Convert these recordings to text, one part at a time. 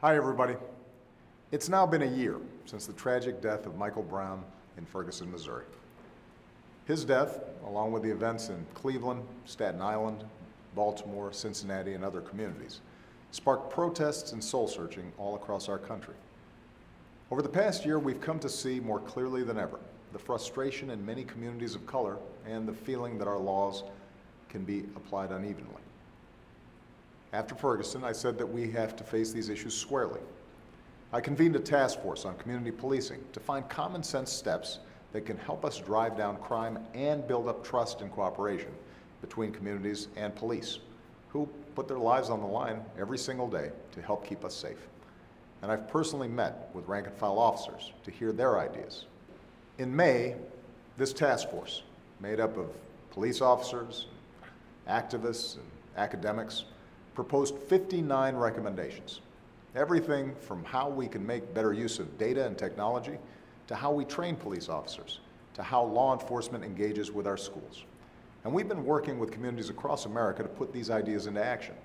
Hi, everybody. It's now been a year since the tragic death of Michael Brown in Ferguson, Missouri. His death, along with the events in Cleveland, Staten Island, Baltimore, Cincinnati, and other communities, sparked protests and soul-searching all across our country. Over the past year, we've come to see more clearly than ever the frustration in many communities of color and the feeling that our laws can be applied unevenly. After Ferguson, I said that we have to face these issues squarely. I convened a task force on community policing to find common sense steps that can help us drive down crime and build up trust and cooperation between communities and police, who put their lives on the line every single day to help keep us safe. And I've personally met with rank and file officers to hear their ideas. In May, this task force, made up of police officers, activists, and academics, proposed 59 recommendations. Everything from how we can make better use of data and technology, to how we train police officers, to how law enforcement engages with our schools. And we've been working with communities across America to put these ideas into action.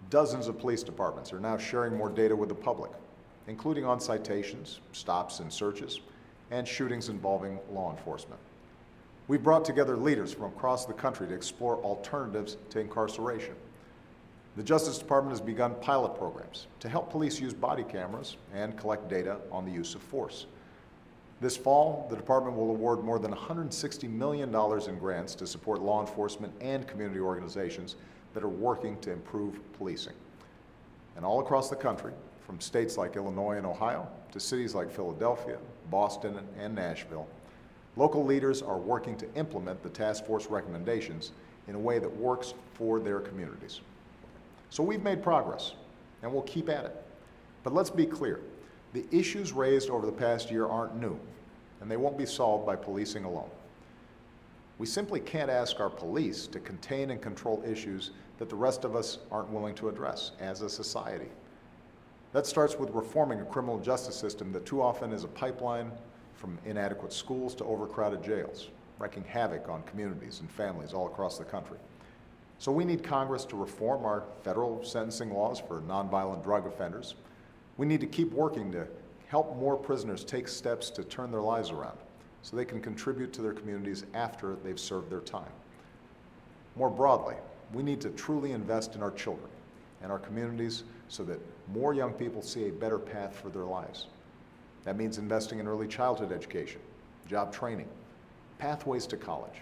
Dozens of police departments are now sharing more data with the public, including on citations, stops and searches, and shootings involving law enforcement. We've brought together leaders from across the country to explore alternatives to incarceration. The Justice Department has begun pilot programs to help police use body cameras and collect data on the use of force. This fall, the department will award more than $160 million in grants to support law enforcement and community organizations that are working to improve policing. And all across the country, from states like Illinois and Ohio to cities like Philadelphia, Boston, and Nashville, local leaders are working to implement the task force recommendations in a way that works for their communities. So we've made progress, and we'll keep at it. But let's be clear, the issues raised over the past year aren't new, and they won't be solved by policing alone. We simply can't ask our police to contain and control issues that the rest of us aren't willing to address as a society. That starts with reforming a criminal justice system that too often is a pipeline from inadequate schools to overcrowded jails, wreaking havoc on communities and families all across the country. So we need Congress to reform our federal sentencing laws for nonviolent drug offenders. We need to keep working to help more prisoners take steps to turn their lives around so they can contribute to their communities after they've served their time. More broadly, we need to truly invest in our children and our communities so that more young people see a better path for their lives. That means investing in early childhood education, job training, pathways to college.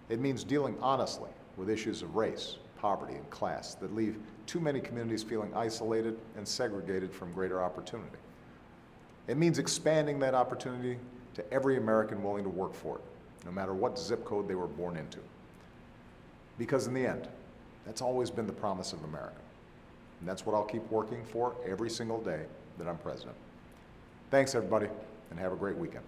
It means dealing honestly with issues of race, poverty, and class that leave too many communities feeling isolated and segregated from greater opportunity. It means expanding that opportunity to every American willing to work for it, no matter what zip code they were born into. Because in the end, that's always been the promise of America. And that's what I'll keep working for every single day that I'm president. Thanks, everybody, and have a great weekend.